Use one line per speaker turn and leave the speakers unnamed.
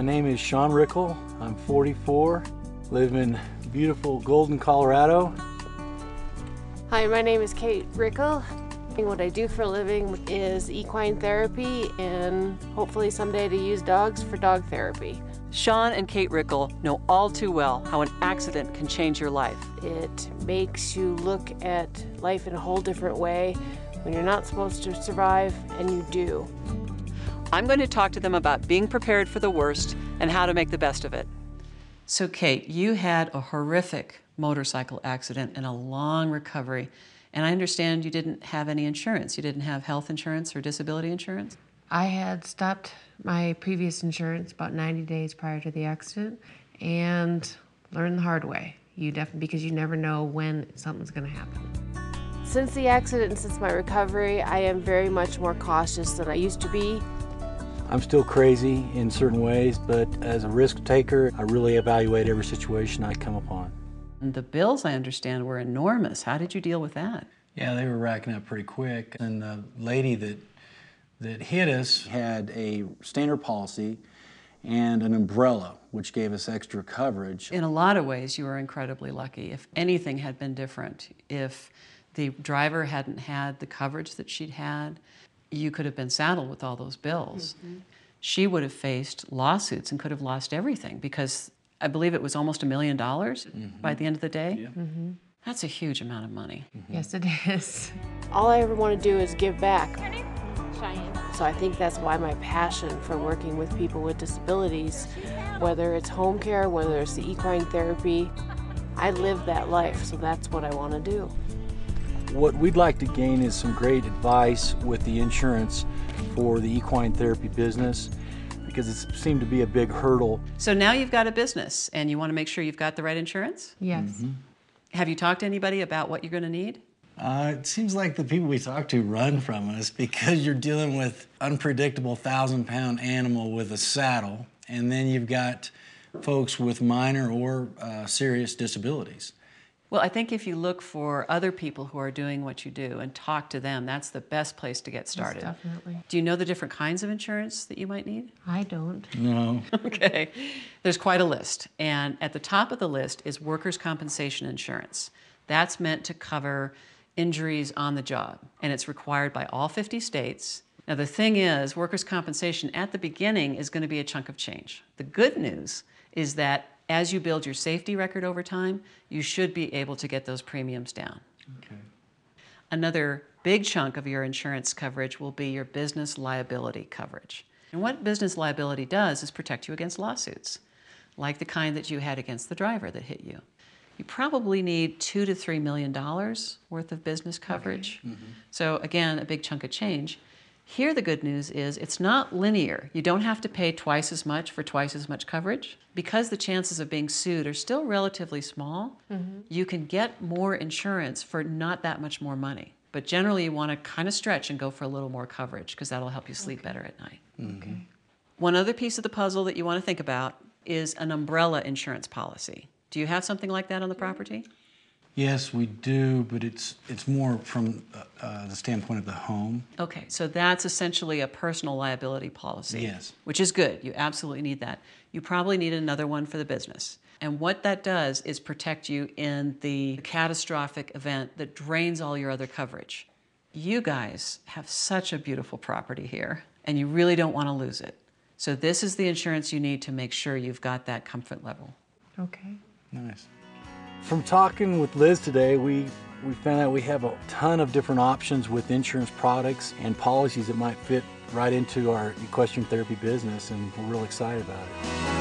My name is Sean Rickel. I'm 44, live in beautiful Golden, Colorado.
Hi, my name is Kate Rickel. What I do for a living is equine therapy and hopefully someday to use dogs for dog therapy.
Sean and Kate Rickel know all too well how an accident can change your life.
It makes you look at life in a whole different way when you're not supposed to survive and you do.
I'm going to talk to them about being prepared for the worst and how to make the best of it. So Kate, you had a horrific motorcycle accident and a long recovery. And I understand you didn't have any insurance. You didn't have health insurance or disability insurance?
I had stopped my previous insurance about 90 days prior to the accident and learned the hard way. Because you never know when something's going to happen. Since the accident and since my recovery, I am very much more cautious than I used to be.
I'm still crazy in certain ways, but as a risk taker, I really evaluate every situation I come upon.
And the bills, I understand, were enormous. How did you deal with that?
Yeah, they were racking up pretty quick. And the lady that hit us had a standard policy and an umbrella, which gave us extra coverage.
In a lot of ways, you were incredibly lucky. If anything had been different, if the driver hadn't had the coverage that she'd had, you could have been saddled with all those bills. Mm-hmm. She would have faced lawsuits and could have lost everything because I believe it was almost $1 million by the end of the day. Yeah. Mm-hmm. That's a huge amount of money.
Mm-hmm. Yes, it is. All I ever want to do is give back. So I think that's why my passion for working with people with disabilities, whether it's home care, whether it's the equine therapy, I live that life, so that's what I want to do.
What we'd like to gain is some great advice with the insurance for the equine therapy business, because it seemed to be a big hurdle.
So now you've got a business and you want to make sure you've got the right insurance?
Yes.
Mm-hmm.
Have you talked to anybody about what you're going to need?
It seems like the people we talk to run from us because you're dealing with unpredictable 1,000-pound animal with a saddle, and then you've got folks with minor or serious disabilities.
Well, I think if you look for other people who are doing what you do and talk to them, that's the best place to get started.
Yes, definitely.
Do you know the different kinds of insurance that you might need?
I don't.
No.
Okay. There's quite a list. And at the top of the list is workers' compensation insurance. That's meant to cover injuries on the job, and it's required by all 50 states. Now, the thing is, workers' compensation at the beginning is going to be a chunk of change. The good news is that as you build your safety record over time, you should be able to get those premiums down.
Okay.
Another big chunk of your insurance coverage will be your business liability coverage. And what business liability does is protect you against lawsuits, like the kind that you had against the driver that hit you. You probably need $2 to $3 million worth of business coverage. Okay. Mm-hmm. So again, a big chunk of change. Here the good news is it's not linear. You don't have to pay twice as much for twice as much coverage. Because the chances of being sued are still relatively small, you can get more insurance for not that much more money. But generally you want to kind of stretch and go for a little more coverage because that'll help you sleep better at night.
Okay.
One other piece of the puzzle that you want to think about is an umbrella insurance policy. Do you have something like that on the property?
Yes, we do, but it's more from the standpoint of the home.
Okay, so that's essentially a personal liability policy.
Yes.
Which is good. You absolutely need that. You probably need another one for the business. And what that does is protect you in the catastrophic event that drains all your other coverage. You guys have such a beautiful property here, and you really don't want to lose it. So this is the insurance you need to make sure you've got that comfort level.
Okay.
Nice.
From talking with Liz today, we found out we have a ton of different options with insurance products and policies that might fit right into our equestrian therapy business, and we're real excited about it.